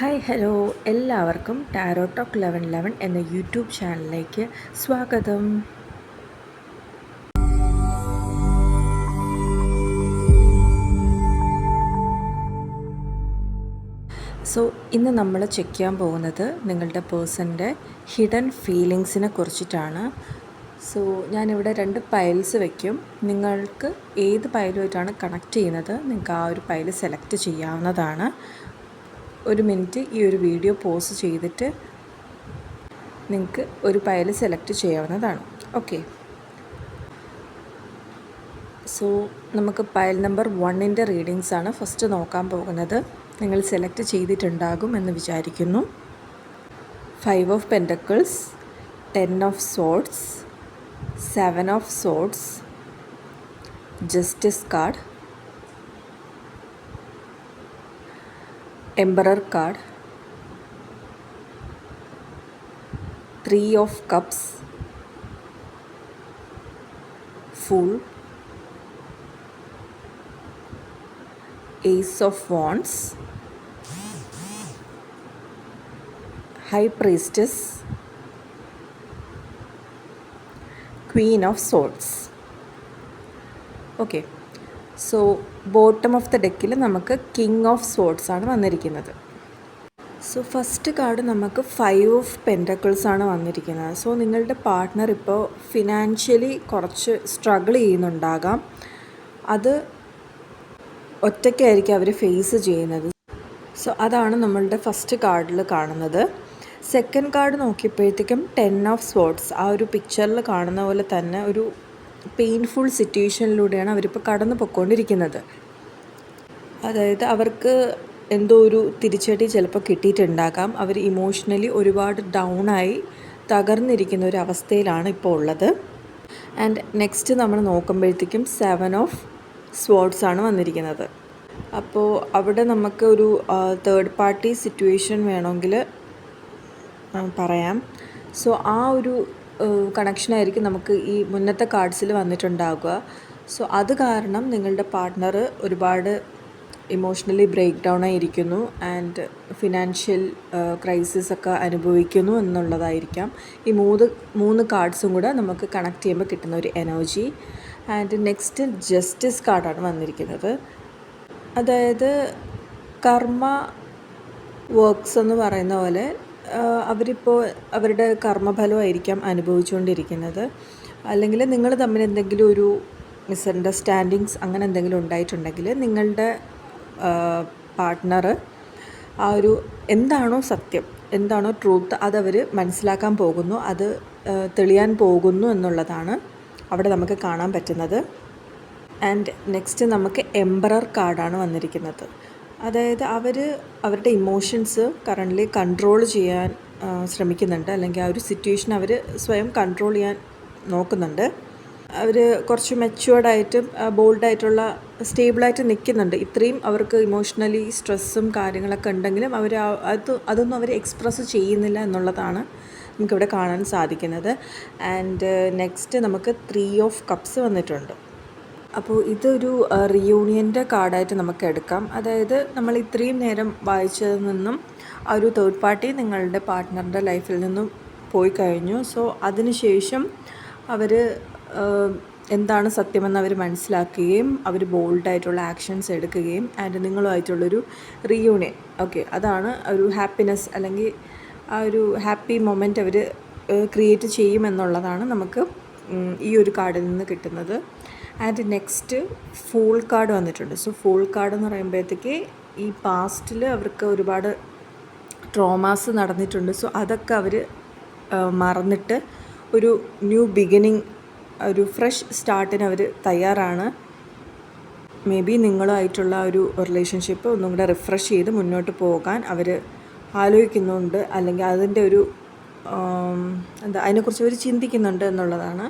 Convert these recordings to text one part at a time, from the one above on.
Hi hello എല്ലാവർക്കും tarot talk 1111 എന്ന YouTube ചാനലിലേക്ക് സ്വാഗതം. ഇന്ന് നമ്മൾ ചെക്ക് ചെയ്യാൻ പോകുന്നത് നിങ്ങളുടെ പേഴ്സൻ്റെ ഹിഡൻ ഫീലിങ്സിനെ കുറിച്ചിട്ടാണ്. ഞാനിവിടെ 2 പൈൽസ് വയ്ക്കും. നിങ്ങൾക്ക് ഏത് പൈലുമായിട്ടാണ് കണക്ട് ചെയ്യുന്നത് നിങ്ങൾക്ക് ആ ഒരു പൈൽ സെലക്ട് ചെയ്യാവുന്നതാണ്. 1 മിനിറ്റ് ഈ ഒരു വീഡിയോ പോസ് ചെയ്തിട്ട് നിങ്ങൾക്ക് ഒരു പൈൽ സെലക്ട് ചെയ്യാവുന്നതാണ്. ഓക്കെ, നമുക്ക് പൈൽ നമ്പർ 1ൻ്റെ റീഡിങ്സ് ആണ് ഫസ്റ്റ് നോക്കാൻ പോകുന്നത്. നിങ്ങൾ സെലക്ട് ചെയ്തിട്ടുണ്ടാകും എന്ന് വിചാരിക്കുന്നു. 5 of pentacles, 10 of swords, 7 of swords, justice card, Emperor card, 3 of cups, Fool, Ace of wands, High priestess, Queen of swords. Okay, bottom of the ഡെക്കിൽ നമുക്ക് കിങ് ഓഫ് സോർഡ്സ് ആണ് വന്നിരിക്കുന്നത്. ഫസ്റ്റ് കാർഡ് നമുക്ക് 5 of pentacles ആണ് വന്നിരിക്കുന്നത്. നിങ്ങളുടെ partner ഇപ്പോൾ financially കുറച്ച് സ്ട്രഗിൾ ചെയ്യുന്നുണ്ടാകാം. അത് ഒറ്റയ്ക്കായിരിക്കും അവർ ഫേസ് ചെയ്യുന്നത്. അതാണ് നമ്മളുടെ ഫസ്റ്റ് കാർഡിൽ കാണുന്നത്. സെക്കൻഡ് കാർഡ് നോക്കിയപ്പോഴത്തേക്കും 10 ഓഫ് സോർഡ്സ്, ആ ഒരു പിക്ചറിൽ കാണുന്ന പോലെ തന്നെ ഒരു പെയിൻഫുൾ സിറ്റുവേഷനിലൂടെയാണ് അവരിപ്പോൾ കടന്നു പോയിക്കൊണ്ടിരിക്കുന്നത്. അതായത് അവർക്ക് എന്തോ ഒരു തിരിച്ചടി ചിലപ്പോൾ കിട്ടിയിട്ടുണ്ടാകാം. അവർ ഇമോഷണലി ഒരുപാട് ഡൗണായി തകർന്നിരിക്കുന്ന ഒരു അവസ്ഥയിലാണ് ഇപ്പോൾ ഉള്ളത്. ആൻഡ് നെക്സ്റ്റ് നമ്മൾ നോക്കുമ്പോഴത്തേക്കും 7 ഓഫ് സ്വോർഡ്സ് ആണ് വന്നിരിക്കുന്നത്. അപ്പോൾ അവിടെ നമുക്ക് ഒരു തേർഡ് പാർട്ടി സിറ്റുവേഷൻ വേണമെങ്കിൽ പറയാം. ആ ഒരു കണക്ഷനായിരിക്കും നമുക്ക് ഈ മുന്നത്തെ കാർഡ്സിൽ വന്നിട്ടുണ്ടാകുക. അത് കാരണം നിങ്ങളുടെ പാർട്ട്ണർ ഒരുപാട് ഇമോഷണലി ബ്രേക്ക് ഡൗൺ ആയിരിക്കുന്നു ആൻഡ് ഫിനാൻഷ്യൽ ക്രൈസിസ് ഒക്കെ അനുഭവിക്കുന്നു എന്നുള്ളതായിരിക്കാം ഈ മൂന്ന് കാർഡ്സും കൂടെ നമുക്ക് കണക്ട് ചെയ്യുമ്പോൾ കിട്ടുന്ന ഒരു എനർജി. ആൻഡ് നെക്സ്റ്റ് ജസ്റ്റിസ് കാർഡാണ് വന്നിരിക്കുന്നത്. അതായത് കർമ്മ വർക്ക്സ് എന്ന് പറയുന്ന പോലെ അവരിപ്പോൾ അവരുടെ കർമ്മഫലമായിരിക്കാം അനുഭവിച്ചുകൊണ്ടിരിക്കുന്നത്. അല്ലെങ്കിൽ നിങ്ങൾ തമ്മിൽ എന്തെങ്കിലും ഒരു മിസ്അണ്ടർസ്റ്റാൻഡിങ്സ് അങ്ങനെ എന്തെങ്കിലും ഉണ്ടായിട്ടുണ്ടെങ്കിൽ നിങ്ങളുടെ പാർട്ട്ണർ ആ ഒരു എന്താണോ സത്യം, എന്താണോ ട്രൂത്ത്, അതവർ മനസ്സിലാക്കാൻ പോകുന്നു, അത് തെളിയാൻ പോകുന്നു എന്നുള്ളതാണ് അവിടെ നമുക്ക് കാണാൻ പറ്റുന്നത്. ആൻഡ് നെക്സ്റ്റ് നമുക്ക് എംപറർ കാർഡാണ് വന്നിരിക്കുന്നത്. അതായത് അവരുടെ ഇമോഷൻസ് കറൻ്റ്ലി കൺട്രോൾ ചെയ്യാൻ ശ്രമിക്കുന്നുണ്ട്, അല്ലെങ്കിൽ ആ ഒരു സിറ്റുവേഷൻ അവർ സ്വയം കൺട്രോൾ ചെയ്യാൻ നോക്കുന്നുണ്ട്. അവർ കുറച്ച് മെച്യൂർഡായിട്ടും ബോൾഡായിട്ടുള്ള സ്റ്റേബിളായിട്ട് നിൽക്കുന്നുണ്ട്. ഇത്രയും അവർക്ക് ഇമോഷണലി സ്ട്രെസ്സും കാര്യങ്ങളൊക്കെ ഉണ്ടെങ്കിലും അതൊന്നും അവർ എക്സ്പ്രസ് ചെയ്യുന്നില്ല എന്നുള്ളതാണ് നമുക്കിവിടെ കാണാൻ സാധിക്കുന്നത്. ആൻഡ് നെക്സ്റ്റ് നമുക്ക് 3 ഓഫ് കപ്സ് വന്നിട്ടുണ്ട്. അപ്പോൾ ഇതൊരു റിയൂണിയൻ്റെ കാർഡായിട്ട് നമുക്ക് എടുക്കാം. അതായത് നമ്മൾ ഇത്രയും നേരം വായിച്ചതിൽ നിന്നും ആ ഒരു തേർഡ് പാർട്ടി നിങ്ങളുടെ പാർട്ട്ണറുടെ ലൈഫിൽ നിന്നും പോയി കഴിഞ്ഞു. അതിനുശേഷം അവർ എന്താണ് സത്യമെന്ന് അവർ മനസ്സിലാക്കുകയും അവർ ബോൾഡായിട്ടുള്ള ആക്ഷൻസ് എടുക്കുകയും ആൻഡ് നിങ്ങളുമായിട്ടുള്ളൊരു റിയൂണിയൻ, ഓക്കെ, അതാണ് ഒരു ഹാപ്പിനെസ് അല്ലെങ്കിൽ ആ ഒരു ഹാപ്പി മൊമെൻ്റ് അവർ ക്രിയേറ്റ് ചെയ്യുമെന്നുള്ളതാണ് നമുക്ക് ഈ ഒരു കാർഡിൽ നിന്ന് കിട്ടുന്നത്. ആൻഡ് നെക്സ്റ്റ് ഫൂൾ കാർഡ് വന്നിട്ടുണ്ട്. ഫൂൾ കാർഡ് എന്ന് പറയുമ്പോഴത്തേക്ക് ഈ പാസ്റ്റിൽ അവർക്ക് ഒരുപാട് ട്രോമാസ് നടന്നിട്ടുണ്ട്. അതൊക്കെ അവർ മറന്നിട്ട് ഒരു ന്യൂ ബിഗിനിങ്, ഒരു ഫ്രഷ് സ്റ്റാർട്ടിന് അവർ തയ്യാറാണ്. മേ ബി നിങ്ങളുമായിട്ടുള്ള ഒരു റിലേഷൻഷിപ്പ് ഒന്നും കൂടെ റിഫ്രഷ് ചെയ്ത് മുന്നോട്ട് പോകാൻ അവർ ആലോചിക്കുന്നുണ്ട്, അല്ലെങ്കിൽ അതിൻ്റെ ഒരു അതിനെക്കുറിച്ച് അവർ ചിന്തിക്കുന്നുണ്ട് എന്നുള്ളതാണ്.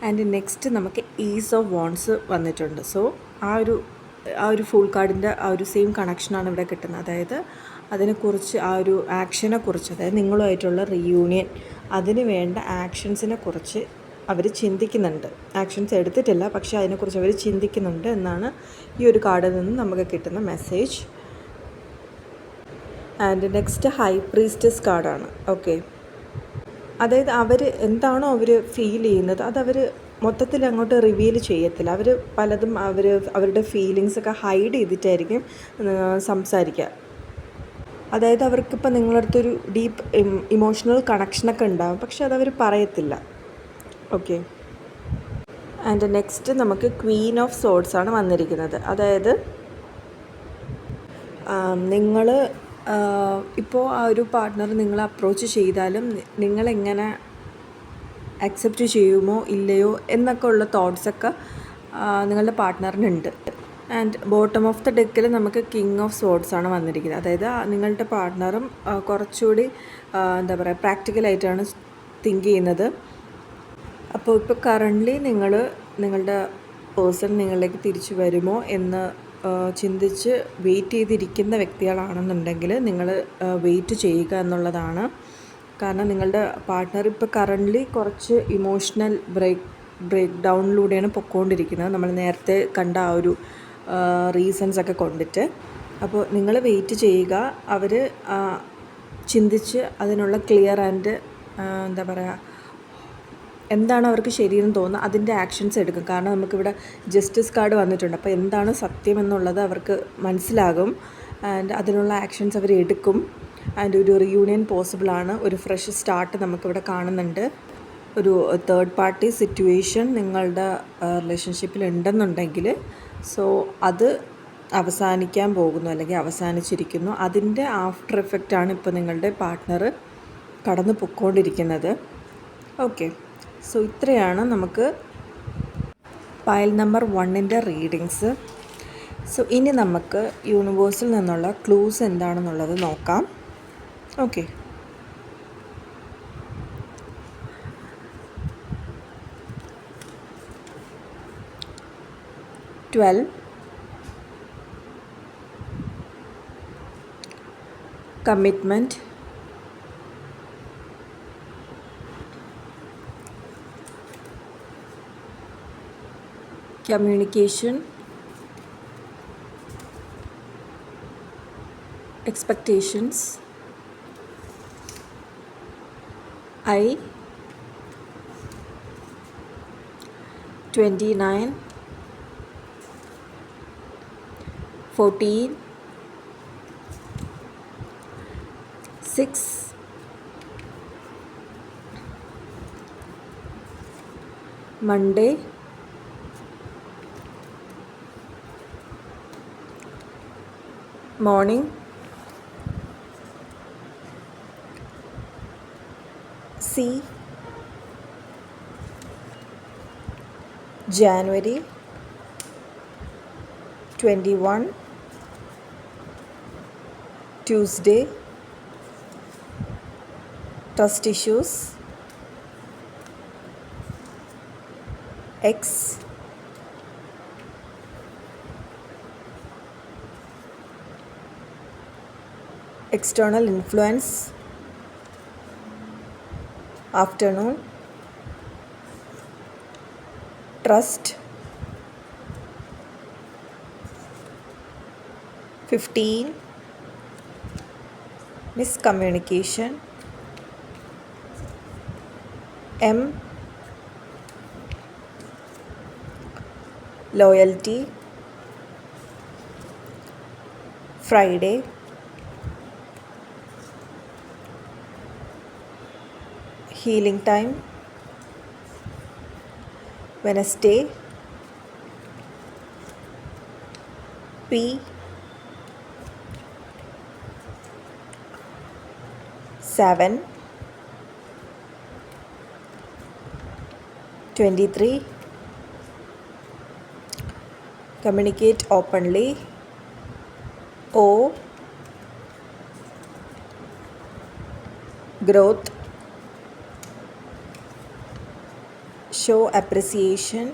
ആൻഡ് നെക്സ്റ്റ് നമുക്ക് ഈസ് ഓഫ് വാണ്ട്സ് വന്നിട്ടുണ്ട്. ആ ഒരു ഫുൾ കാർഡിൻ്റെ ആ ഒരു സെയിം കണക്ഷനാണ് ഇവിടെ കിട്ടുന്നത്. അതായത് അതിനെക്കുറിച്ച് ആ ഒരു ആക്ഷനെക്കുറിച്ച്, അതായത് നിങ്ങളുമായിട്ടുള്ള റീയൂണിയൻ, അതിന് വേണ്ട ആക്ഷൻസിനെ കുറിച്ച് അവർ ചിന്തിക്കുന്നുണ്ട്. ആക്ഷൻസ് എടുത്തിട്ടില്ല, പക്ഷേ അതിനെക്കുറിച്ച് അവർ ചിന്തിക്കുന്നുണ്ട് എന്നാണ് ഈ ഒരു കാർഡിൽ നിന്ന് നമുക്ക് കിട്ടുന്ന message. And next high priestess കാർഡാണ്. ഓക്കെ, അതായത് അവർ എന്താണോ അവർ ഫീൽ ചെയ്യുന്നത് അതവർ മൊത്തത്തിൽ അങ്ങോട്ട് റിവീൽ ചെയ്യത്തില്ല. അവർ പലതും അവരുടെ ഫീലിങ്സൊക്കെ ഹൈഡ് ചെയ്തിട്ടായിരിക്കും സംസാരിക്കുക. അതായത് അവർക്കിപ്പോൾ നിങ്ങളുടെ അടുത്തൊരു ഡീപ്പ് ഇമോഷണൽ കണക്ഷനൊക്കെ ഉണ്ടാകും, പക്ഷെ അതവർ പറയത്തില്ല. ഓക്കെ, ആൻഡ് നെക്സ്റ്റ് നമുക്ക് ക്വീൻ ഓഫ് സോഡ്സ് ആണ് വന്നിരിക്കുന്നത്. അതായത് നിങ്ങൾ ഇപ്പോൾ ആ ഒരു പാർട്ട്ണർ നിങ്ങളെ അപ്രോച്ച് ചെയ്താലും നിങ്ങളെങ്ങനെ അക്സെപ്റ്റ് ചെയ്യുമോ ഇല്ലയോ എന്നൊക്കെ ഉള്ള തോട്ട്സൊക്കെ നിങ്ങളുടെ പാർട്ട്ണറിനുണ്ട്. ആൻഡ് ബോട്ടം ഓഫ് ദ ഡെക്കിൽ നമുക്ക് കിങ് ഓഫ് സോഡ്സ് ആണ് വന്നിരിക്കുന്നത്. അതായത് നിങ്ങളുടെ പാർട്ട്ണറും കുറച്ചുകൂടി എന്താ പറയുക പ്രാക്ടിക്കലായിട്ടാണ് തിങ്ക് ചെയ്യുന്നത്. അപ്പോൾ ഇപ്പോൾ കറൻ്റ്ലി നിങ്ങളുടെ പേഴ്സൺ നിങ്ങളിലേക്ക് തിരിച്ചു വരുമോ എന്ന് ചിന്തിച്ച് വെയിറ്റ് ചെയ്തിരിക്കുന്ന വ്യക്തികളാണെന്നുണ്ടെങ്കിൽ നിങ്ങൾ വെയിറ്റ് ചെയ്യുക എന്നുള്ളതാണ്. കാരണം നിങ്ങളുടെ പാർട്ട്ണർ ഇപ്പോൾ കറൻ്റ്ലി കുറച്ച് ഇമോഷണൽ ബ്രേക്ക് ഡൗണിലൂടെയാണ് പൊയ്ക്കൊണ്ടിരിക്കുന്നത്, നമ്മൾ നേരത്തെ കണ്ട ആ ഒരു റീസൺസൊക്കെ കൊണ്ടിട്ട്. അപ്പോൾ നിങ്ങൾ വെയിറ്റ് ചെയ്യുക. അവർ ചിന്തിച്ച് അതിനുള്ള ക്ലിയർ ആൻഡ് എന്താ പറയുക എന്താണ് അവർക്ക് ശരിയെന്ന് തോന്നുന്നത് അതിൻ്റെ ആക്ഷൻസ് എടുക്കും. കാരണം നമുക്കിവിടെ ജസ്റ്റിസ് കാർഡ് വന്നിട്ടുണ്ട്. അപ്പോൾ എന്താണ് സത്യം എന്നുള്ളത് അവർക്ക് മനസ്സിലാകും. ആൻഡ് അതിനുള്ള ആക്ഷൻസ് അവർ എടുക്കും. ആൻഡ് ഒരു റിയൂണിയൻ പോസിബിളാണ്. ഒരു ഫ്രഷ് സ്റ്റാർട്ട് നമുക്കിവിടെ കാണുന്നുണ്ട്. ഒരു തേർഡ് പാർട്ടി സിറ്റുവേഷൻ നിങ്ങളുടെ റിലേഷൻഷിപ്പിൽ ഉണ്ടെന്നുണ്ടെങ്കിൽ സോ അത് അവസാനിക്കാൻ പോകുന്നു അല്ലെങ്കിൽ അവസാനിച്ചിരിക്കുന്നു. അതിൻ്റെ ആഫ്റ്റർ എഫക്റ്റാണ് ഇപ്പോൾ നിങ്ങളുടെ പാർട്ട്ണർ കടന്നു പൊയ്ക്കൊണ്ടിരിക്കുന്നത്. ഓക്കെ, സോ ഇത്രയാണ് നമുക്ക് പൈൽ നമ്പർ 1ൻ്റെ റീഡിങ്സ്. സോ ഇനി നമുക്ക് യൂണിവേഴ്സിൽ നിന്നുള്ള ക്ലൂസ് എന്താണെന്നുള്ളത് നോക്കാം. Okay, 12 commitment, 12 communication, expectations, 29 14 6 Monday, morning, C, January 21 Tuesday, trust issues, X, external influence, afternoon, trust, 15 miscommunication, M, loyalty, Friday, healing time, Wednesday, P, seven 23 communicate openly, O, growth, show appreciation,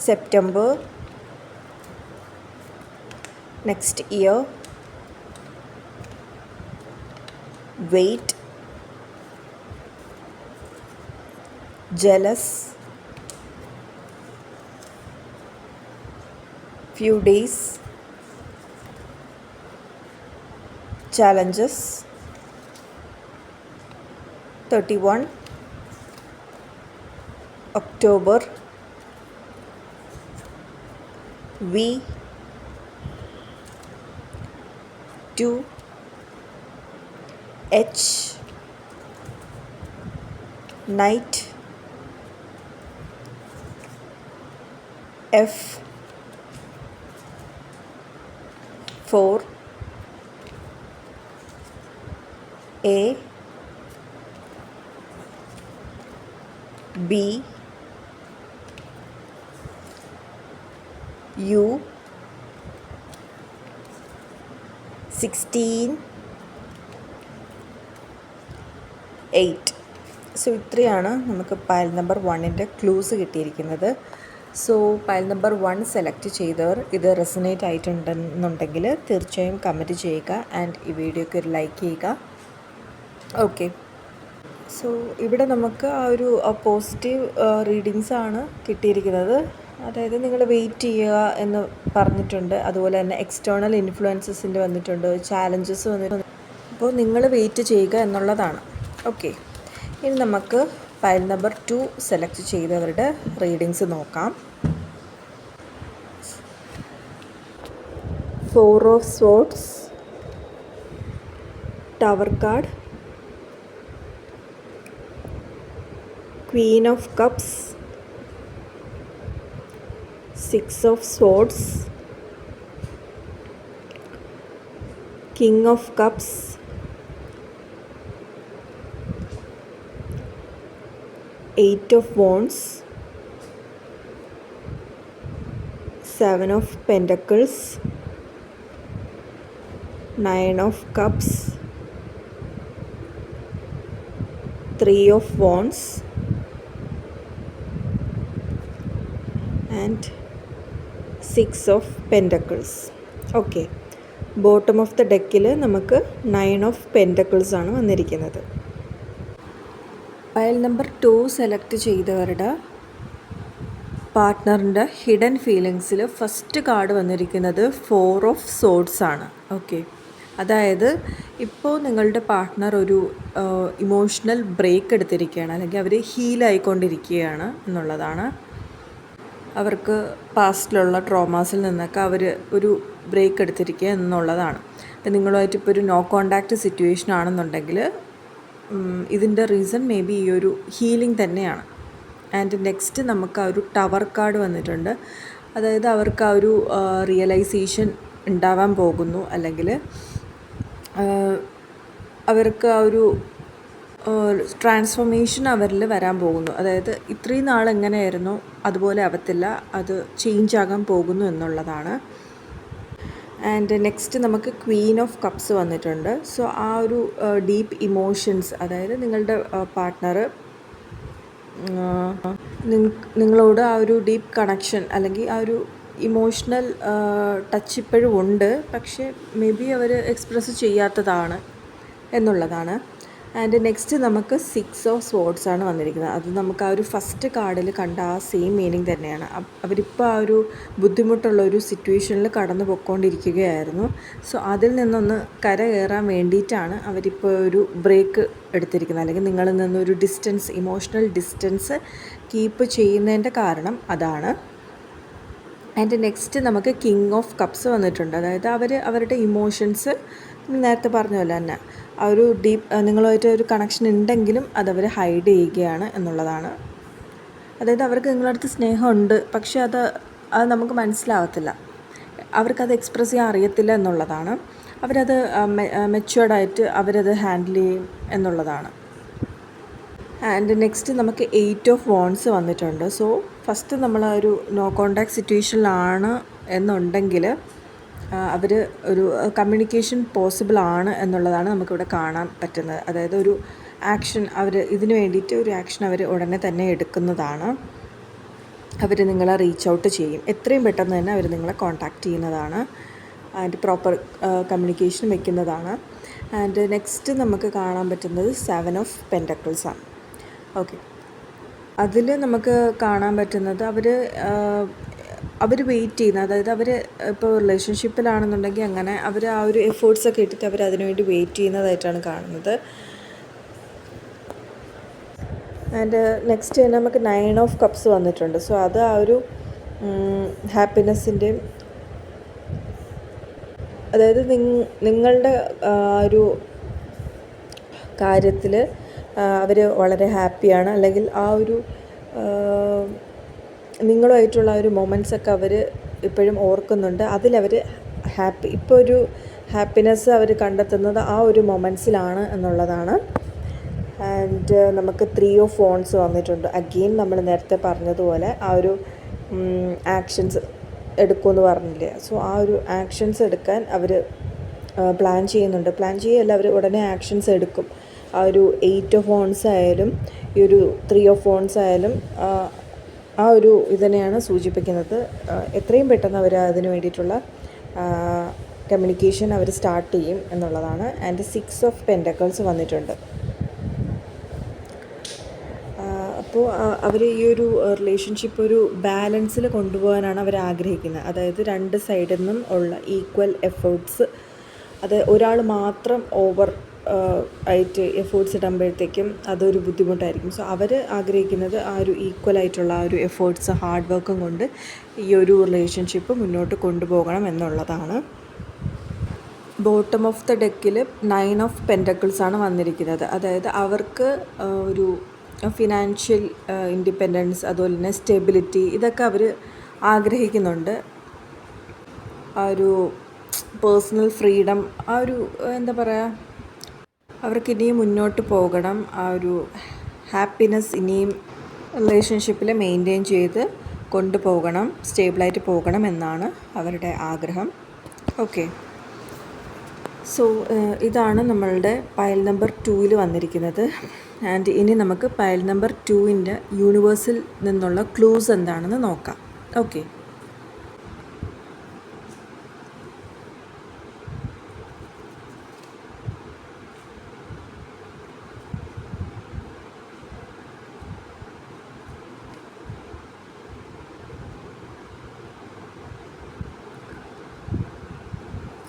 September, next year, wait, jealous, few days, challenges, 31 October, V, 2 H, night, F, 4 A, B, U, 16 8. So ഇത്രയാണ് നമുക്ക് pile number 1ൻ്റെ clues കിട്ടിയിരിക്കുന്നത്. So pile number 1 select ചെയ്തവർ ഇത് resonate ആയിട്ടുണ്ടെന്നുണ്ടെങ്കിൽ തീർച്ചയായും comment ചെയ്യുക and ഈ വീഡിയോയ്ക്ക് ഒരു ലൈക്ക് ചെയ്യുക. ഓക്കെ, സോ ഇവിടെ നമുക്ക് ആ ഒരു പോസിറ്റീവ് റീഡിങ്സാണ് കിട്ടിയിരിക്കുന്നത്. അതായത് നിങ്ങൾ വെയിറ്റ് ചെയ്യുക എന്ന് പറഞ്ഞിട്ടുണ്ട്. അതുപോലെ തന്നെ എക്സ്റ്റേണൽ ഇൻഫ്ലുവൻസസിൻ്റെ വന്നിട്ടുണ്ട്, ചാലഞ്ചസ് വന്നിട്ടുണ്ട്. അപ്പോൾ നിങ്ങൾ വെയിറ്റ് ചെയ്യുക എന്നുള്ളതാണ്. ഓക്കെ, ഇനി നമുക്ക് പൈൽ നമ്പർ 2 സെലക്ട് ചെയ്തവരുടെ റീഡിങ്സ് നോക്കാം. 4 of swords, tower card, Queen of cups, 6 of swords, king of cups, 8 of wands, 7 of pentacles, 9 of cups, 3 of wands and 6 of pentacles. Okay, bottom of the ഡെക്കിൽ നമുക്ക് 9 of pentacles ആണ് വന്നിരിക്കുന്നത്. Pile number 2 select ചെയ്തവരുടെ പാർട്ട്ണറിൻ്റെ hidden ഫീലിങ്സിൽ first card വന്നിരിക്കുന്നത് 4 of swords ആണ്. Okay, അതായത് ഇപ്പോൾ നിങ്ങളുടെ പാർട്ട്ണർ ഒരു ഇമോഷണൽ ബ്രേക്ക് എടുത്തിരിക്കുകയാണ്, അല്ലെങ്കിൽ അവർ ഹീലായിക്കൊണ്ടിരിക്കുകയാണ് എന്നുള്ളതാണ്. അവർക്ക് പാസ്റ്റിലുള്ള ട്രോമാസിൽ നിന്നൊക്കെ അവർ ഒരു ബ്രേക്ക് എടുത്തിരിക്കുക എന്നുള്ളതാണ്. അപ്പം നിങ്ങളുമായിട്ട് ഇപ്പോൾ ഒരു നോ കോണ്ടാക്റ്റ് സിറ്റുവേഷൻ ആണെന്നുണ്ടെങ്കിൽ ഇതിൻ്റെ റീസൺ മേ ബി ഈ ഒരു ഹീലിംഗ് തന്നെയാണ്. ആൻഡ് നെക്സ്റ്റ് നമുക്ക് ആ ഒരു ടവർ കാർഡ് വന്നിട്ടുണ്ട്. അതായത് അവർക്ക് ആ ഒരു റിയലൈസേഷൻ ഉണ്ടാവാൻ പോകുന്നു, അല്ലെങ്കിൽ അവർക്ക് ആ ഒരു ട്രാൻസ്ഫോർമേഷൻ അവരിൽ വരാൻ പോകുന്നു. അതായത് ഇത്രയും നാൾ എങ്ങനെയായിരുന്നു അതുപോലെ ആവത്തില്ല, അത് ചേഞ്ച് ആകാൻ പോകുന്നു എന്നുള്ളതാണ്. ആൻഡ് നെക്സ്റ്റ് നമുക്ക് ക്വീൻ ഓഫ് കപ്സ് വന്നിട്ടുണ്ട്. സോ ആ ഒരു ഡീപ്പ് ഇമോഷൻസ്, അതായത് നിങ്ങളുടെ പാർട്ട്ണർ നിങ്ങളോട് ആ ഒരു ഡീപ്പ് കണക്ഷൻ അല്ലെങ്കിൽ ആ ഒരു ഇമോഷണൽ ടച്ച് ഇപ്പോഴും ഉണ്ട്, പക്ഷേ മേ ബി അവർ എക്സ്പ്രസ് ചെയ്യാത്തതാണ് എന്നുള്ളതാണ്. ആൻഡ് നെക്സ്റ്റ് നമുക്ക് 6 ഓഫ് സ്വോർഡ്സ് ആണ് വന്നിരിക്കുന്നത്. അത് നമുക്ക് ആ ഒരു ഫസ്റ്റ് കാർഡിൽ കണ്ട ആ സെയിം മീനിങ് തന്നെയാണ്. അവരിപ്പോൾ ആ ഒരു ബുദ്ധിമുട്ടുള്ള ഒരു സിറ്റുവേഷനിൽ കടന്നു പോയിക്കൊണ്ടിരിക്കുകയായിരുന്നു. സോ അതിൽ നിന്നൊന്ന് കരകയറാൻ വേണ്ടിയിട്ടാണ് അവരിപ്പോൾ ഒരു ബ്രേക്ക് എടുത്തിരിക്കുന്നത്, അല്ലെങ്കിൽ നിങ്ങളിൽ നിന്നൊരു ഡിസ്റ്റൻസ്, ഇമോഷണൽ ഡിസ്റ്റൻസ് കീപ്പ് ചെയ്യുന്നതിൻ്റെ കാരണം അതാണ്. ആൻഡ് നെക്സ്റ്റ് നമുക്ക് കിങ് ഓഫ് കപ്സ് വന്നിട്ടുണ്ട്. അതായത് അവരുടെ ഇമോഷൻസ് നേരത്തെ പറഞ്ഞ പോലെ തന്നെ ആ ഒരു ഡീപ്പ് നിങ്ങളുമായിട്ട് ഒരു കണക്ഷൻ ഉണ്ടെങ്കിലും അതവർ ഹൈഡ് ചെയ്യുകയാണ് എന്നുള്ളതാണ്. അതായത് അവർക്ക് നിങ്ങളടുത്ത് സ്നേഹമുണ്ട്, പക്ഷേ അത് നമുക്ക് മനസ്സിലാവത്തില്ല, അവർക്കത് എക്സ്പ്രസ് ചെയ്യാൻ അറിയത്തില്ല എന്നുള്ളതാണ്. അവരത് മെച്യൂർഡായിട്ട് അവരത് ഹാൻഡിൽ ചെയ്യും എന്നുള്ളതാണ്. ആൻഡ് നെക്സ്റ്റ് നമുക്ക് 8 ഓഫ് വോൺസ് വന്നിട്ടുണ്ട്. സോ ഫസ്റ്റ് നമ്മൾ ഒരു നോ കോണ്ടാക്ട് സിറ്റുവേഷനിലാണ് എന്നുണ്ടെങ്കിൽ അവർ ഒരു കമ്മ്യൂണിക്കേഷൻ പോസിബിൾ ആണ് എന്നുള്ളതാണ് നമുക്കിവിടെ കാണാൻ പറ്റുന്നത്. അതായത് ഒരു ആക്ഷൻ ഇതിന് വേണ്ടിയിട്ട് ഒരു ആക്ഷൻ അവർ ഉടനെ തന്നെ എടുക്കുന്നതാണ്. അവർ നിങ്ങളെ റീച്ച് ഔട്ട് ചെയ്യും, എത്രയും പെട്ടെന്ന് തന്നെ അവർ നിങ്ങളെ കോൺടാക്റ്റ് ചെയ്യുന്നതാണ്. ആൻഡ് പ്രോപ്പർ കമ്മ്യൂണിക്കേഷൻ വെക്കുന്നതാണ്. ആൻഡ് നെക്സ്റ്റ് നമുക്ക് കാണാൻ പറ്റുന്നത് 7 ഓഫ് പെൻറ്റക്കിൾസ് ആണ്. ഓക്കെ, അതിൽ നമുക്ക് കാണാൻ പറ്റുന്നത് അവർ അവർ വെയിറ്റ് ചെയ്യുന്നത്, അതായത് അവർ ഇപ്പോൾ റിലേഷൻഷിപ്പിലാണെന്നുണ്ടെങ്കിൽ അങ്ങനെ അവർ ആ ഒരു എഫേർട്സൊക്കെ ഇട്ടിട്ട് അവർ അതിനുവേണ്ടി വെയിറ്റ് ചെയ്യുന്നതായിട്ടാണ് കാണുന്നത്. ആൻഡ് നെക്സ്റ്റ് തന്നെ നമുക്ക് 9 ഓഫ് കപ്സ് വന്നിട്ടുണ്ട്. സോ അത് ആ ഒരു ഹാപ്പിനെസ്സിൻ്റെയും, അതായത് നിങ്ങളുടെ ഒരു കാര്യത്തിൽ അവർ വളരെ ഹാപ്പിയാണ്, അല്ലെങ്കിൽ ആ ഒരു നിങ്ങളുമായിട്ടുള്ള ആ ഒരു മൊമെൻറ്റ്സൊക്കെ അവർ ഇപ്പോഴും ഓർക്കുന്നുണ്ട്. അതിലവർ ഹാപ്പി, ഇപ്പോൾ ഒരു ഹാപ്പിനെസ് അവർ കണ്ടെത്തുന്നത് ആ ഒരു മൊമെൻറ്റ്സിലാണ് എന്നുള്ളതാണ്. ആൻഡ് നമുക്ക് 3 ഓഫ് wands വന്നിട്ടുണ്ട്. അഗെയിൻ നമ്മൾ നേരത്തെ പറഞ്ഞതുപോലെ ആ ഒരു ആക്ഷൻസ് എടുക്കുമെന്ന് പറഞ്ഞില്ലേ. സോ ആ ഒരു ആക്ഷൻസ് എടുക്കാൻ അവർ പ്ലാൻ ചെയ്യുന്നുണ്ട്. പ്ലാൻ ചെയ്യല്ല, അവർ ഉടനെ ആക്ഷൻസ് എടുക്കും. ആ ഒരു 8 ഓഫ് wands ആയാലും ഈ ഒരു 3 ഓഫ് wands ആയാലും ആ ഒരു ഇതിനെയാണ് സൂചിപ്പിക്കുന്നത്. എത്രയും പെട്ടെന്ന് അവർ അതിന് വേണ്ടിയിട്ടുള്ള കമ്മ്യൂണിക്കേഷൻ അവർ സ്റ്റാർട്ട് ചെയ്യും എന്നുള്ളതാണ്. ആൻഡ് 6 ഓഫ് പെൻറ്റക്കിൾസ് വന്നിട്ടുണ്ട്. അപ്പോൾ അവർ ഈ ഒരു റിലേഷൻഷിപ്പ് ഒരു ബാലൻസിൽ കൊണ്ടുപോകാനാണ് അവർ ആഗ്രഹിക്കുന്നത്. അതായത് 2 സൈഡിൽ നിന്നും ഉള്ള ഈക്വൽ എഫേർട്സ്, അത് ഒരാൾ മാത്രം ഓവർ ആയിട്ട് എഫേർട്സ് ഇടുമ്പോഴത്തേക്കും അതൊരു ബുദ്ധിമുട്ടായിരിക്കും. സോ അവർ ആഗ്രഹിക്കുന്നത് ആ ഒരു ഈക്വലായിട്ടുള്ള ആ ഒരു എഫേർട്സ്, ഹാർഡ് വർക്കും കൊണ്ട് ഈ ഒരു റിലേഷൻഷിപ്പ് മുന്നോട്ട് കൊണ്ടുപോകണം എന്നുള്ളതാണ്. ബോട്ടം ഓഫ് ദ ഡെക്കിൽ 9 ഓഫ് പെൻറ്റക്കിൾസ് ആണ് വന്നിരിക്കുന്നത്. അതായത് അവർക്ക് ഒരു ഫിനാൻഷ്യൽ ഇൻഡിപെൻഡൻസ്, അതുപോലെ തന്നെ സ്റ്റെബിലിറ്റി, ഇതൊക്കെ അവർ ആഗ്രഹിക്കുന്നുണ്ട്. ആ ഒരു പേഴ്സണൽ ഫ്രീഡം, ആ ഒരു എന്താ പറയുക, അവർക്ക് ഇനിയും മുന്നോട്ട് പോകണം. ആ ഒരു ഹാപ്പിനെസ് ഇനിയും റിലേഷൻഷിപ്പിൽ മെയിൻറ്റെയിൻ ചെയ്ത് കൊണ്ടുപോകണം, സ്റ്റേബിളായിട്ട് പോകണം എന്നാണ് അവരുടെ ആഗ്രഹം. ഓക്കെ, സോ ഇതാണ് നമ്മളുടെ പൈൽ നമ്പർ 2 വന്നിരിക്കുന്നത്. ആൻഡ് ഇനി നമുക്ക് പൈൽ നമ്പർ 2 യൂണിവേഴ്സിൽ നിന്നുള്ള ക്ലൂസ് എന്താണെന്ന് നോക്കാം. Okay,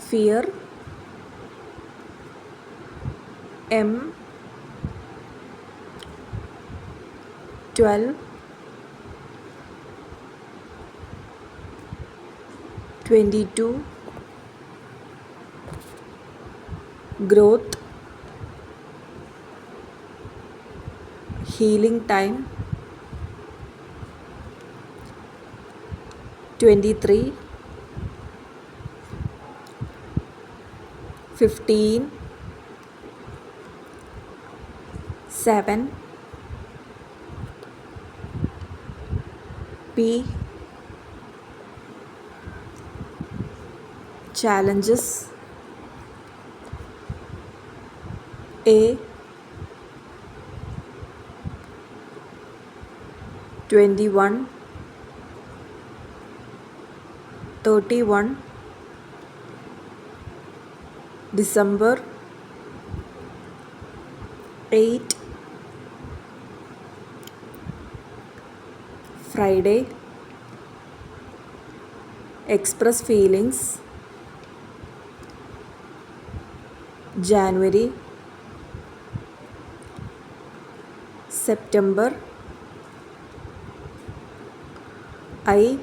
fear, M12, 22, growth, healing time, 23, 15, 7, P, challenges, A, 21, 31, December, 8, Friday, express feelings, January, September, I,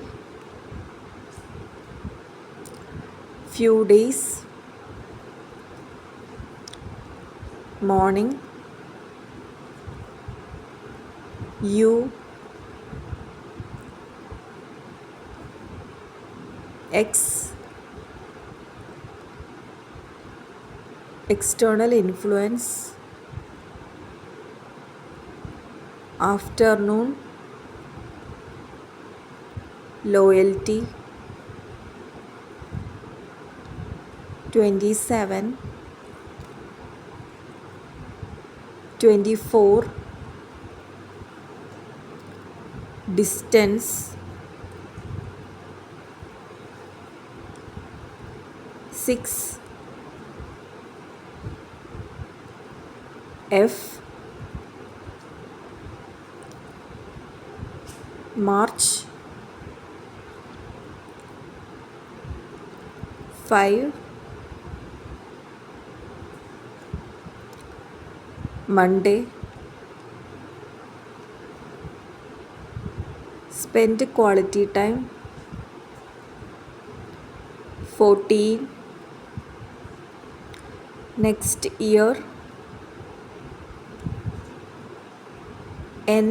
few days, morning, U, X, external influence, afternoon, loyalty, 27, 24, distance, 6, F, March, 5 Monday. Spend quality time 14. Next year N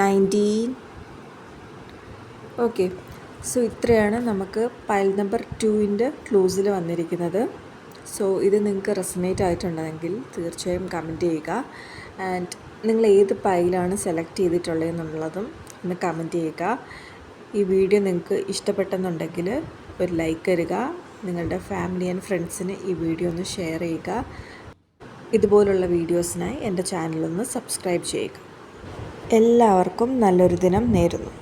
19. Okay, so ഇത്രയാണ് നമുക്ക് pile number 2ൻ്റെ ക്ലൂസിൽ വന്നിരിക്കുന്നത്. So ഇത് നിങ്ങൾക്ക് resonate ആയിട്ടുണ്ടെങ്കിൽ തീർച്ചയായും comment ചെയ്യുക. And നിങ്ങൾ ഏത് പൈലാണ് സെലക്ട് ചെയ്തിട്ടുള്ളതെന്നുള്ളതും ഒന്ന് കമൻറ്റ് ചെയ്യുക. ഈ വീഡിയോ നിങ്ങൾക്ക് ഇഷ്ടപ്പെട്ടെന്നുണ്ടെങ്കിൽ ഒരു ലൈക്ക് തരിക. നിങ്ങളുടെ ഫാമിലി ആൻഡ് ഫ്രണ്ട്സിന് ഈ വീഡിയോ ഒന്ന് ഷെയർ ചെയ്യുക. ഇതുപോലുള്ള വീഡിയോസിനായി എൻ്റെ ചാനലൊന്ന് സബ്സ്ക്രൈബ് ചെയ്യുക. എല്ലാവർക്കും നല്ലൊരു ദിനം നേരുന്നു.